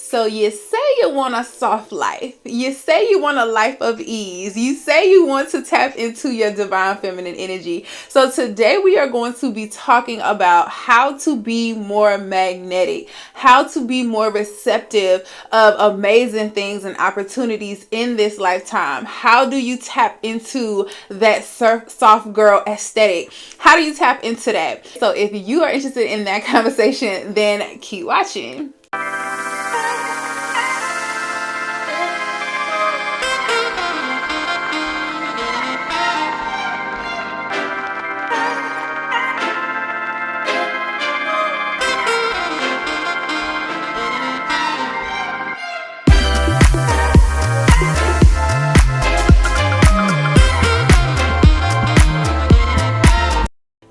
So you say you want a soft life. You say you want a life of ease. You say you want to tap into your divine feminine energy. So today we are going to be talking about how to be more magnetic, how to be more receptive of amazing things and opportunities in this lifetime. How do you tap into that soft girl aesthetic? How do you tap into that? So if you are interested in that conversation, then keep watching.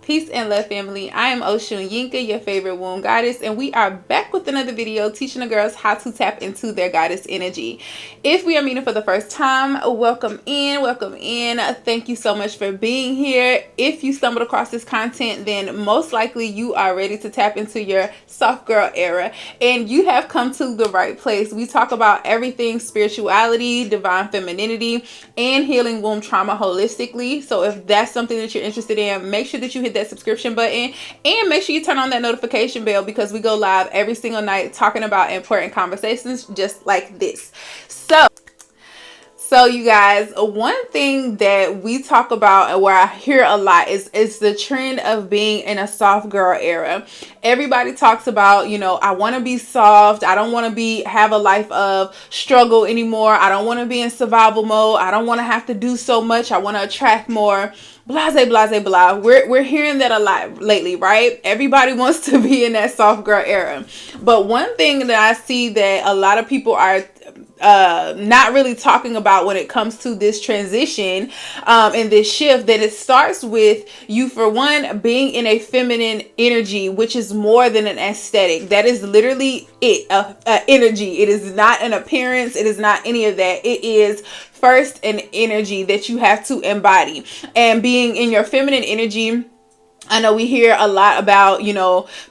Peace and love, family. I am Oshun Yinka, your favorite womb goddess, and we are back with another video teaching the girls how to tap into their goddess energy. If we are meeting for the first time, welcome in, welcome in. Thank you so much for being here. If you stumbled across this content, then most likely you are ready to tap into your soft girl era, and you have come to the right place. We talk about everything spirituality, divine femininity, and healing womb trauma holistically. So if that's something that you're interested in, make sure that you hit that subscription button and make sure you turn on that notification bell, because we go live every single night talking about important conversations just like this. So you guys, one thing that we talk about and where I hear a lot is the trend of being in a soft girl era. Everybody talks about, I want to be soft. I don't want to have a life of struggle anymore. I don't want to be in survival mode. I don't want to have to do so much. I want to attract more. Blase, blase, blah. We're hearing that a lot lately, right? Everybody wants to be in that soft girl era. But one thing that I see that a lot of people are not really talking about when it comes to this transition and this shift, that it starts with you, for one, being in a feminine energy, which is more than an aesthetic. That is literally it, energy. It is not an appearance. It is not any of that. It is first an energy that you have to embody. And being in your feminine energy, I know we hear a lot about,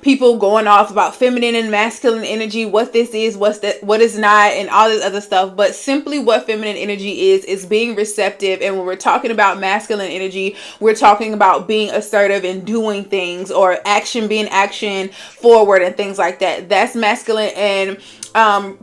people going off about feminine and masculine energy, what this is, what is not, and all this other stuff. But simply what feminine energy is being receptive. And when we're talking about masculine energy, we're talking about being assertive and doing things, or being action forward and things like that. That's masculine, and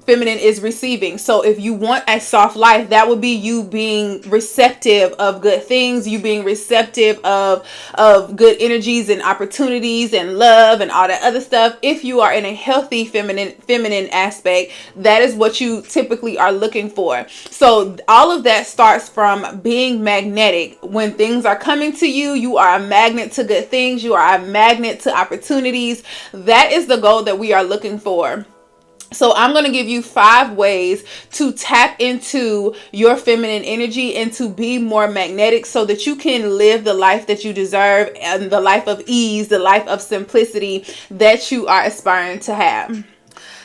feminine is receiving. So if you want a soft life, that would be you being receptive of good things, you being receptive of good energies and opportunities and love and all that other stuff. If you are in a healthy feminine aspect, that is what you typically are looking for. So all of that starts from being magnetic. When things are coming to you, you are a magnet to good things. You are a magnet to opportunities. That is the goal that we are looking for. So I'm going to give you 5 ways to tap into your feminine energy and to be more magnetic, so that you can live the life that you deserve, and the life of ease, the life of simplicity that you are aspiring to have.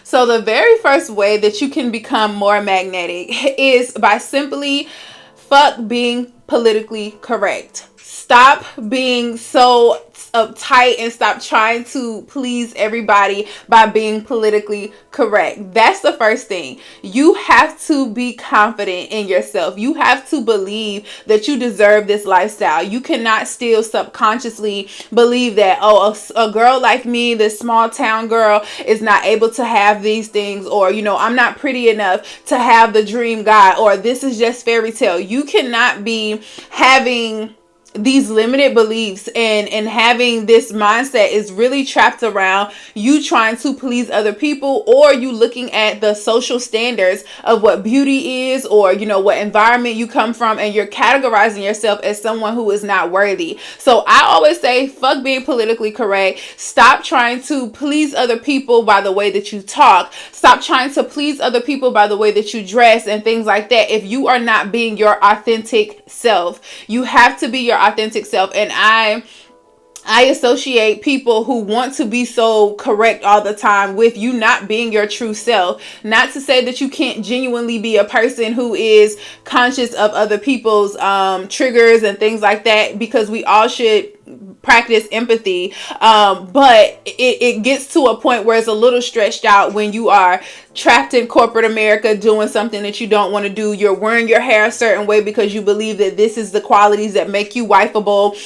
So the very first way that you can become more magnetic is by simply fuck being politically correct. Stop being so uptight and stop trying to please everybody by being politically correct. That's the first thing. You have to be confident in yourself. You have to believe that you deserve this lifestyle. You cannot still subconsciously believe that, a girl like me, this small town girl, is not able to have these things, or I'm not pretty enough to have the dream guy, or this is just fairy tale. You cannot be having these limited beliefs and having this mindset is really trapped around you trying to please other people, or you looking at the social standards of what beauty is, or what environment you come from, and you're categorizing yourself as someone who is not worthy. So I always say, fuck being politically correct. Stop trying to please other people by the way that you talk. Stop trying to please other people by the way that you dress and things like that. If you are not being your authentic self, you have to be your authentic self. And I associate people who want to be so correct all the time with you not being your true self. Not to say that you can't genuinely be a person who is conscious of other people's triggers and things like that, because we all should practice empathy. But it gets to a point where it's a little stretched out when you are trapped in corporate America doing something that you don't want to do. You're wearing your hair a certain way because you believe that this is the qualities that make you wifeable.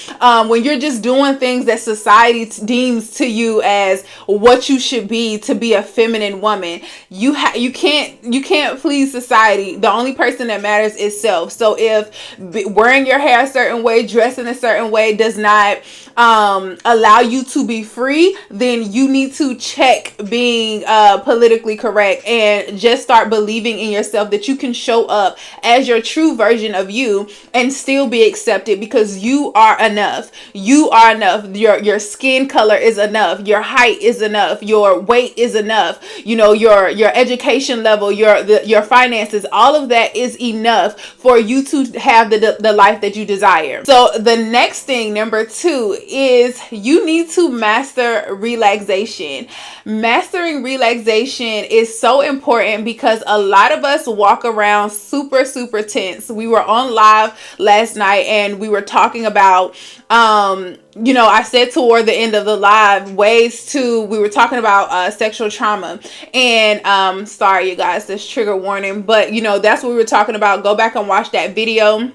When you're just doing things that society deems to you as what you should be to be a feminine woman, you can't please society. The only person that matters is self. So if wearing your hair a certain way, dressing a certain way does not allow you to be free, then you need to check being politically correct and just start believing in yourself that you can show up as your true version of you and still be accepted, because you are enough. You are enough. Your skin color is enough. Your height is enough. Your weight is enough. You know, your education level, your finances, all of that is enough for you to have the life that you desire. So the next thing, number 2, is you need to master relaxation. Mastering relaxation is so important because a lot of us walk around super, super tense. We were on live last night and we were talking about, I said toward the end of the live, we were talking about sexual trauma. And sorry, you guys, this trigger warning, but that's what we were talking about. Go back and watch that video.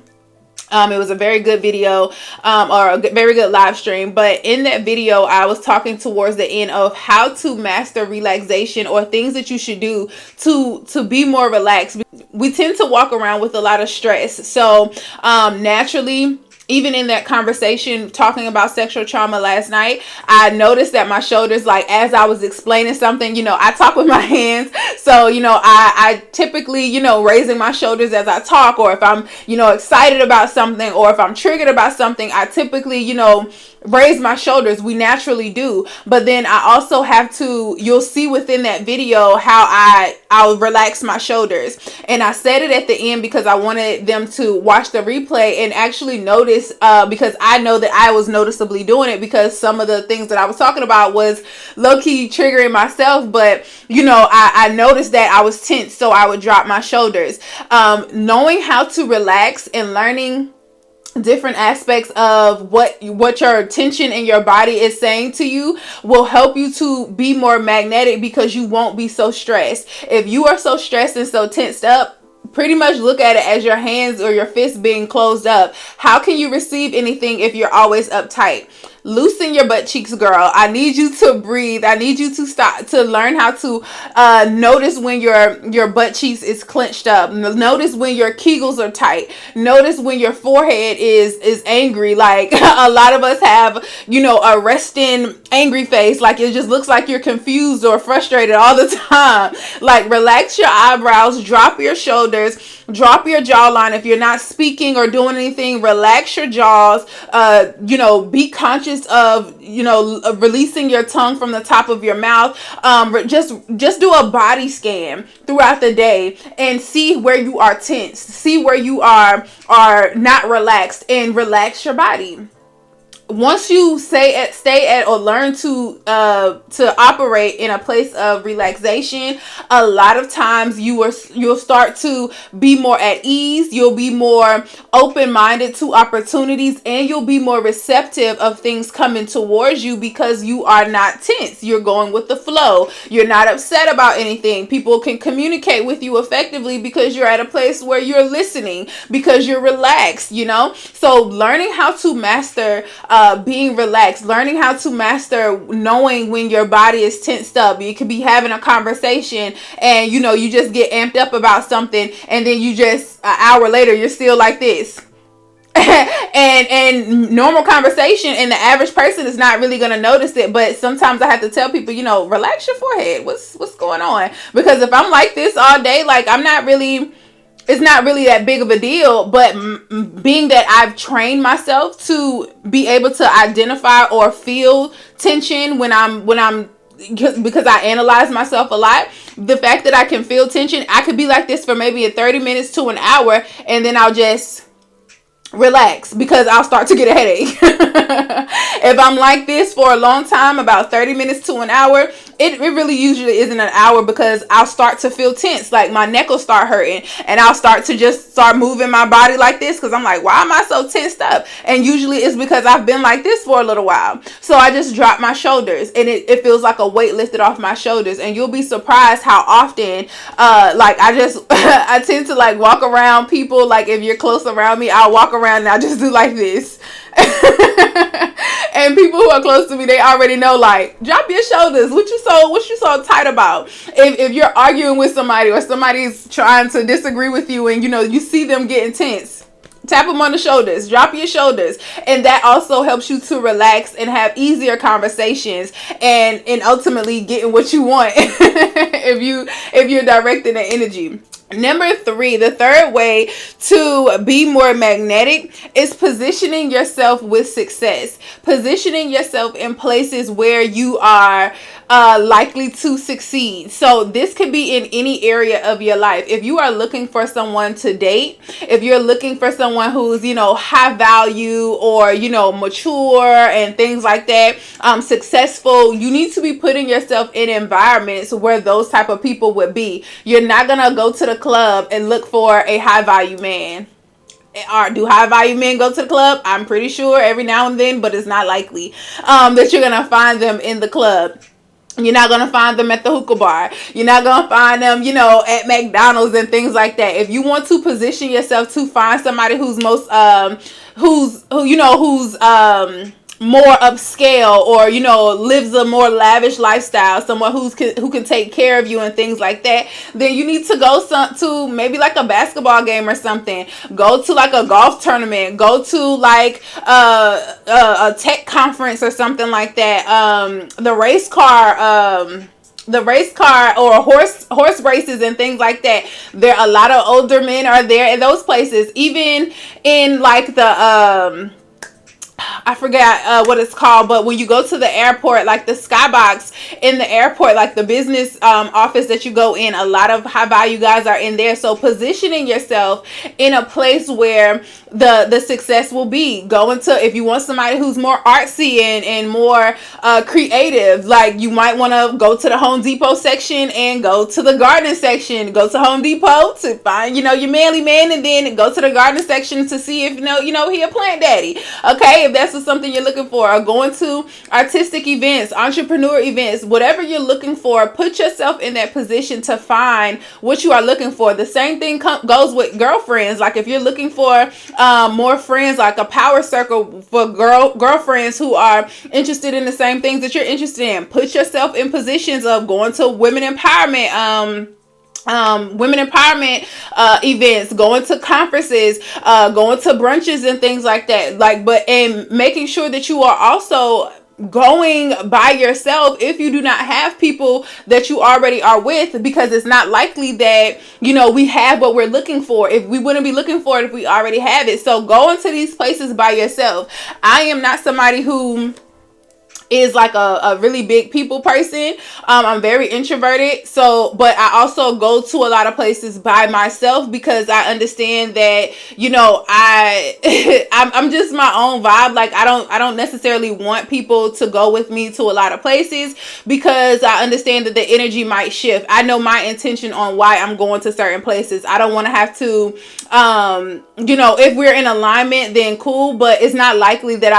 It was a very good video, or a very good live stream. But in that video, I was talking towards the end of how to master relaxation, or things that you should do to be more relaxed. We tend to walk around with a lot of stress. So naturally, even in that conversation talking about sexual trauma last night, I noticed that my shoulders, like as I was explaining something, I talk with my hands. So, I typically, raising my shoulders as I talk, or if I'm, excited about something, or if I'm triggered about something, I typically, raise my shoulders. We naturally do. But then I also have to, you'll see within that video how I'll relax my shoulders. And I said it at the end because I wanted them to watch the replay and actually notice, because I know that I was noticeably doing it, because some of the things that I was talking about was low-key triggering myself. But, I noticed that I was tense, so I would drop my shoulders. Knowing how to relax and learning different aspects of what your tension in your body is saying to you will help you to be more magnetic, because you won't be so stressed. If you are so stressed and so tensed up, pretty much look at it as your hands or your fists being closed up. How can you receive anything if you're always uptight? Loosen your butt cheeks, girl. I need you to breathe. I need you to stop, to learn how to notice when your butt cheeks is clenched up. Notice when your kegels are tight. Notice when your forehead is angry. Like a lot of us have, a resting angry face. Like it just looks like you're confused or frustrated all the time. Like relax your eyebrows, drop your shoulders, drop your jawline. If you're not speaking or doing anything, relax your jaws. Be conscious of releasing your tongue from the top of your mouth. Just do a body scan throughout the day and see where you are tense, see where you are not relaxed, and relax your body. Once you stay at or learn to operate in a place of relaxation, a lot of times you'll start to be more at ease. You'll be more open-minded to opportunities, and you'll be more receptive of things coming towards you because you are not tense. You're going with the flow. You're not upset about anything. People can communicate with you effectively because you're at a place where you're listening, because you're relaxed, So learning how to master being relaxed, learning how to master knowing when your body is tensed up. You could be having a conversation and you just get amped up about something, and then you just an hour later you're still like this. and normal conversation, and the average person is not really going to notice it. But sometimes I have to tell people, relax your forehead. What's going on? Because if I'm like this all day, like it's not really that big of a deal. But being that I've trained myself to be able to identify or feel tension when I'm because I analyze myself a lot, the fact that I can feel tension, I could be like this for maybe 30 minutes to an hour, and then I'll just relax because I'll start to get a headache. If I'm like this for a long time, about 30 minutes to an hour, it really usually isn't an hour, because I'll start to feel tense. Like my neck will start hurting, and I'll start to just start moving my body like this, because I'm like, why am I so tensed up? And usually it's because I've been like this for a little while. So I just drop my shoulders, and it feels like a weight lifted off my shoulders. And you'll be surprised how often like I just I tend to like walk around people. Like if you're close around me, I'll walk around and I'll just do like this. And people who are close to me, they already know, like, drop your shoulders. What you so tight about? If you're arguing with somebody, or somebody's trying to disagree with you, and you see them getting tense, tap them on the shoulders, drop your shoulders. And that also helps you to relax and have easier conversations, and ultimately getting what you want if you're directing the energy. Number 3, the third way to be more magnetic is positioning yourself with success. Positioning yourself in places where you are likely to succeed. So this could be in any area of your life. If you are looking for someone to date, if you're looking for someone who's, high value, or, mature and things like that, successful, you need to be putting yourself in environments where those type of people would be. You're not going to go to the club and look for a high value man. Or do high value men go to the club? I'm pretty sure every now and then, but it's not likely that you're going to find them in the club. You're not going to find them at the hookah bar. You're not going to find them, at McDonald's and things like that. If you want to position yourself to find somebody who's more upscale, or lives a more lavish lifestyle, someone who can take care of you and things like that, then you need to go to maybe like a basketball game or something. Go to like a golf tournament. Go to like a tech conference or something like that. The race car or horse races and things like that. There are a lot of older men are there in those places. Even in like the I forget what it's called, but when you go to the airport, like the skybox in the airport, like the business office that you go in, a lot of high value guys are in there. So positioning yourself in a place where the success will be. Going to, if you want somebody who's more artsy and more creative, like you might want to go to the Home Depot section and go to the garden section. Go to Home Depot to find your manly man, and then go to the garden section to see if he a plant daddy. Okay, if that's something you're looking for. Or going to artistic events, entrepreneur events, whatever you're looking for, put yourself in that position to find what you are looking for. The same thing goes with girlfriends. Like if you're looking for more friends, like a power circle for girlfriends who are interested in the same things that you're interested in, put yourself in positions of going to women empowerment events, going to conferences, going to brunches and things like that. And making sure that you are also going by yourself if you do not have people that you already are with, because it's not likely that we have what we're looking for. If we wouldn't be looking for it if we already have it. So go into these places by yourself. I am not somebody who is like a really big people person. I'm very introverted, but I also go to a lot of places by myself, because I understand that I'm just my own vibe. Like I don't necessarily want people to go with me to a lot of places, because I understand that the energy might shift. I know my intention on why I'm going to certain places. I don't want to have to if we're in alignment, then cool, but it's not likely that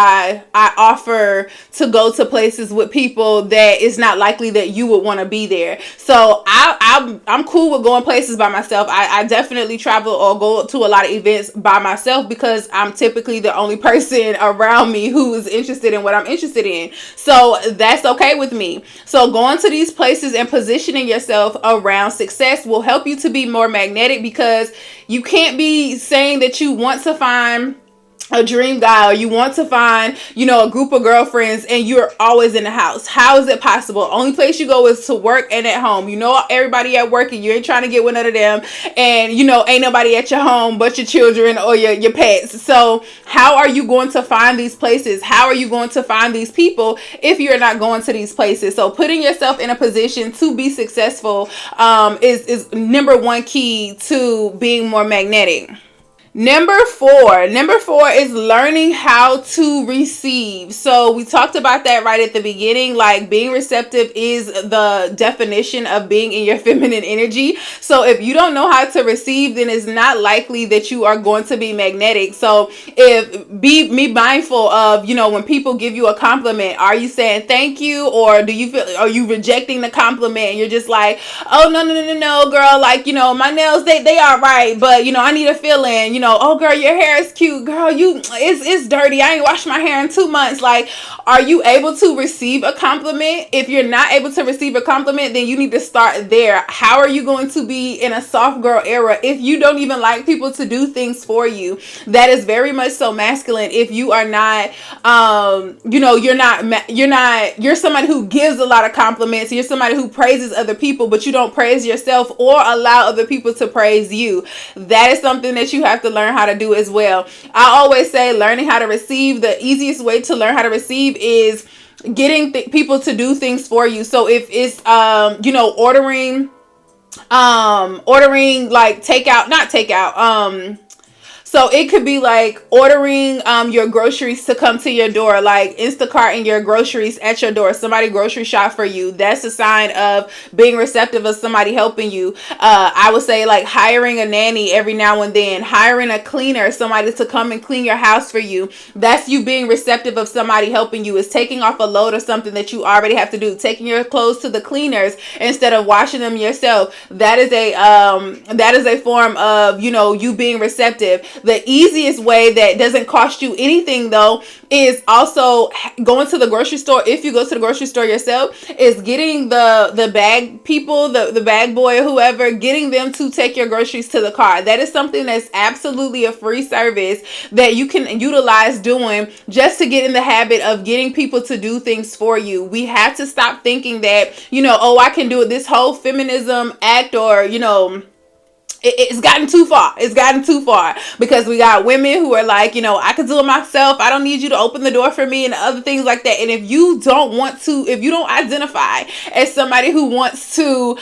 I offer to go to places with people that it's not likely that you would want to be there. So I'm cool with going places by myself. I definitely travel or go to a lot of events by myself, because I'm typically the only person around me who is interested in what I'm interested in. So that's okay with me. So going to these places and positioning yourself around success will help you to be more magnetic, because you can't be saying that you want to find a dream guy, or you want to find, a group of girlfriends, and you're always in the house. How is it possible? Only place you go is to work and at home. Everybody at work, and you ain't trying to get one of them, and ain't nobody at your home but your children or your pets. So how are you going to find these places? How are you going to find these people if you're not going to these places? So putting yourself in a position to be successful is number one key to being more magnetic. Number four is learning how to receive. So we talked about that right at the beginning. Like, being receptive is the definition of being in your feminine energy. So if you don't know how to receive, then it's not likely that you are going to be magnetic. So be mindful of, when people give you a compliment, are you saying thank you, or are you rejecting the compliment and you're just like, oh, no, girl, like, my nails, they are right, but I need a fill-in. Oh, girl, your hair is cute. Girl, it's dirty. I ain't washed my hair in 2 months. Like, are you able to receive a compliment? If you're not able to receive a compliment, then you need to start there. How are you going to be in a soft girl era if you don't even like people to do things for you? That is very much so masculine. If you are not, you're somebody who gives a lot of compliments. You're somebody who praises other people, but you don't praise yourself or allow other people to praise you. That is something that you have to learn how to do as well. I always say learning how to receive, the easiest way to learn how to receive is getting people to do things for you. So if it's ordering like not takeout, so it could be like ordering your groceries to come to your door, like Instacarting your groceries at your door. Somebody grocery shop for you. That's a sign of being receptive of somebody helping you. I would say like hiring a nanny every now and then, hiring a cleaner, somebody to come and clean your house for you. That's you being receptive of somebody helping you. Is taking off a load of something that you already have to do. Taking your clothes to the cleaners instead of washing them yourself. That is a form of, you being receptive. The easiest way that doesn't cost you anything, though, is also going to the grocery store. If you go to the grocery store yourself, is getting the bag people, the bag boy or whoever, getting them to take your groceries to the car. That is something that's absolutely a free service that you can utilize doing just to get in the habit of getting people to do things for you. We have to stop thinking that, I can do it. This whole feminism act, or, it's gotten too far. It's gotten too far because we got women who are like, I could do it myself. I don't need you to open the door for me, and other things like that. And if you don't identify as somebody who wants to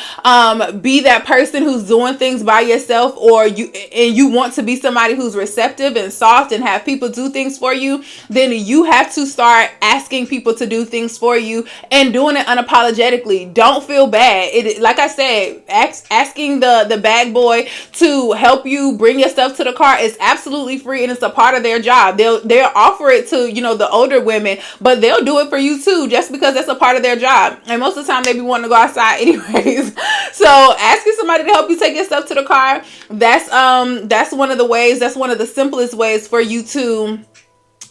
be that person who's doing things by yourself, or you want to be somebody who's receptive and soft and have people do things for you, then you have to start asking people to do things for you and doing it unapologetically. Don't feel bad. Like I said, asking the bag boy to help you bring your stuff to the car is absolutely free, and it's a part of their job. They'll offer it to the older women, but they'll do it for you too, just because that's a part of their job. And most of the time they be wanting to go outside anyways. So asking somebody to help you take your stuff to the car, that's one of the ways. That's one of the simplest ways for you to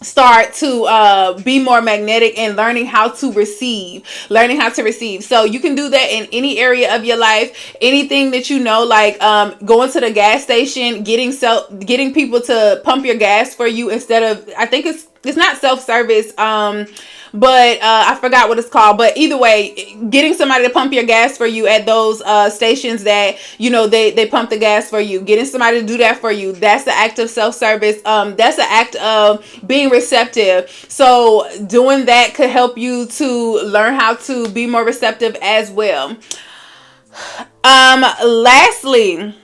start to be more magnetic and learning how to receive. So you can do that in any area of your life. Anything that like going to the gas station, getting people to pump your gas for you instead of, I think it's not self-service, but I forgot what it's called. But either way, getting somebody to pump your gas for you at those stations that they pump the gas for you, getting somebody to do that for you, that's the act of self-service. That's the act of being receptive. So doing that could help you to learn how to be more receptive as well. Lastly,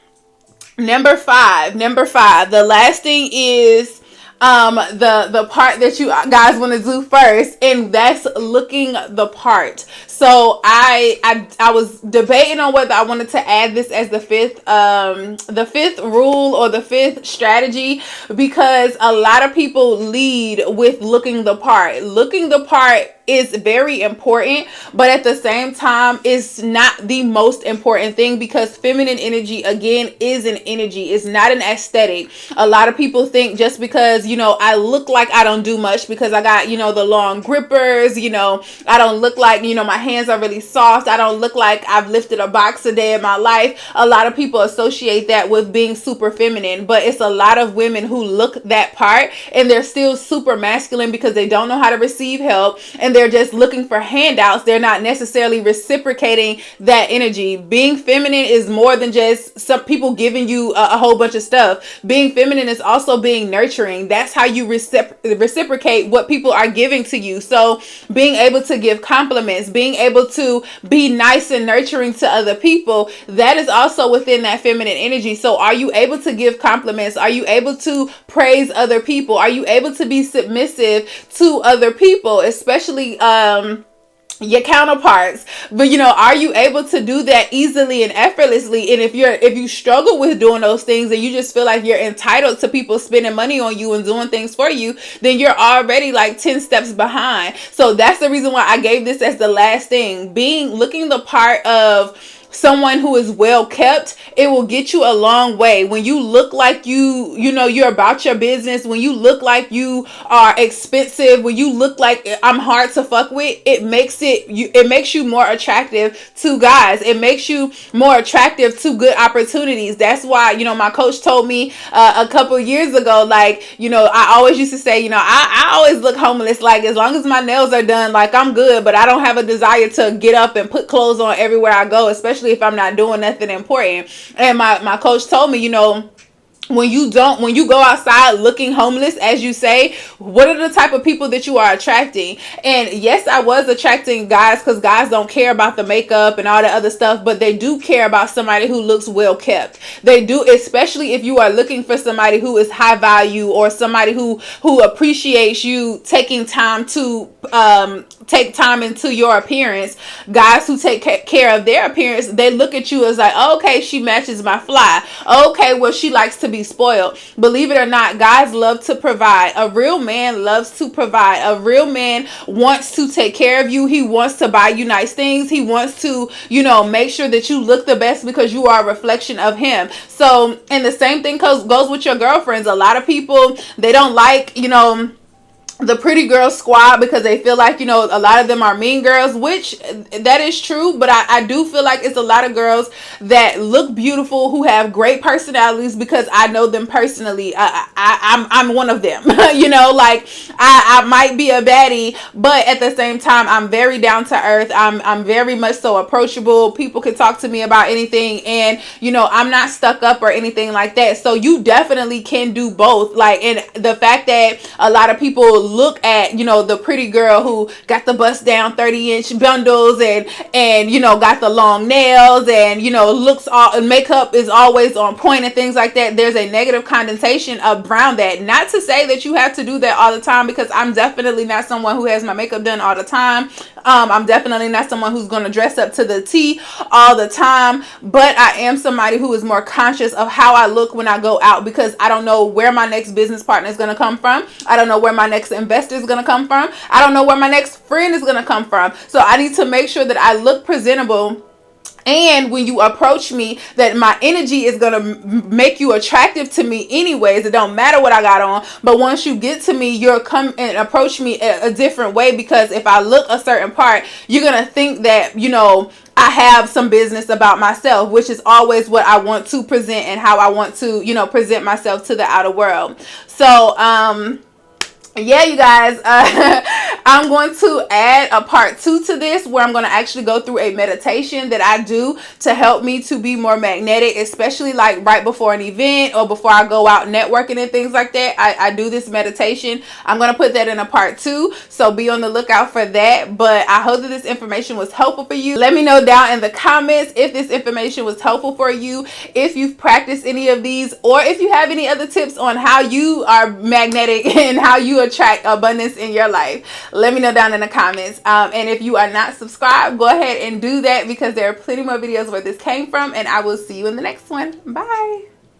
number five, the last thing is the part that you guys want to do first, and that's looking the part. So I was debating on whether I wanted to add this as the fifth rule or the fifth strategy, because a lot of people lead with looking the part. Looking the part is very important, but at the same time, it's not the most important thing, because feminine energy, again, is an energy. It's not an aesthetic. A lot of people think just because, I look like I don't do much because I got, the long grippers, I don't look like, my hands are really soft. I don't look like I've lifted a box a day in my life. A lot of people associate that with being super feminine, but it's a lot of women who look that part and they're still super masculine because they don't know how to receive help, and they're just looking for handouts. They're not necessarily reciprocating that energy. Being feminine is more than just some people giving you a whole bunch of stuff. Being feminine is also being nurturing. That's how you reciprocate what people are giving to you. So being able to give compliments, being being able to be nice and nurturing to other people, that is also within that feminine energy. So are you able to give compliments? Are you able to praise other people? Are you able to be submissive to other people, especially your counterparts? But are you able to do that easily and effortlessly? And if you struggle with doing those things and you just feel like you're entitled to people spending money on you and doing things for you, then you're already like 10 steps behind. So that's the reason why I gave this as the last thing. Looking the part of someone who is well kept, it will get you a long way. When you look like you're about your business, when you look like you are expensive, when you look like I'm hard to fuck with, it makes you more attractive to guys. It makes you more attractive to good opportunities. That's why, my coach told me a couple years ago, like, I always used to say, I always look homeless. Like, as long as my nails are done, like, I'm good, but I don't have a desire to get up and put clothes on everywhere I go, especially if I'm not doing nothing important. And my coach told me, when you go outside looking homeless, as you say, what are the type of people that you are attracting? And yes, I was attracting guys because guys don't care about the makeup and all the other stuff, but they do care about somebody who looks well kept. They do, especially if you are looking for somebody who is high value or somebody who appreciates you taking time to take time into your appearance. Guys who take care of their appearance, they look at you as like, okay, she matches my fly. Okay, well, she likes to be spoiled. Believe it or not, guys love to provide. A real man loves to provide. A real man wants to take care of you. He wants to buy you nice things. He wants to, make sure that you look the best because you are a reflection of him. So, and the same thing goes with your girlfriends. A lot of people, they don't like, the pretty girl squad because they feel like, a lot of them are mean girls, which that is true. But I do feel like it's a lot of girls that look beautiful who have great personalities because I know them personally. I'm one of them. Like I might be a baddie, but at the same time, I'm very down to earth. I'm very much so approachable. People can talk to me about anything, and I'm not stuck up or anything like that. So you definitely can do both. Like, and the fact that a lot of people look at the pretty girl who got the bust down 30-inch bundles and got the long nails and looks all makeup is always on point and things like that, there's a negative connotation around that. Not to say that you have to do that all the time, because I'm definitely not someone who has my makeup done all the time. I'm definitely not someone who's going to dress up to the T all the time, but I am somebody who is more conscious of how I look when I go out, because I don't know where my next business partner is going to come from. I don't know where my next investor is going to come from. I don't know where my next friend is going to come from. So I need to make sure that I look presentable. And when you approach me, that my energy is going to make you attractive to me anyways. It don't matter what I got on. But once you get to me, you'll come and approach me a different way, because if I look a certain part, you're going to think that, I have some business about myself, which is always what I want to present and how I want to, present myself to the outer world. So, yeah, you guys, I'm going to add a part 2 to this, where I'm going to actually go through a meditation that I do to help me to be more magnetic, especially like right before an event or before I go out networking and things like that. I do this meditation. I'm going to put that in a part 2, so be on the lookout for that. But I hope that this information was helpful for you. Let me know down in the comments if this information was helpful for you, if you've practiced any of these, or if you have any other tips on how you are magnetic and how you attract abundance in your life. Let me know down in the comments. And if you are not subscribed, go ahead and do that, because there are plenty more videos where this came from, and I will see you in the next one. Bye.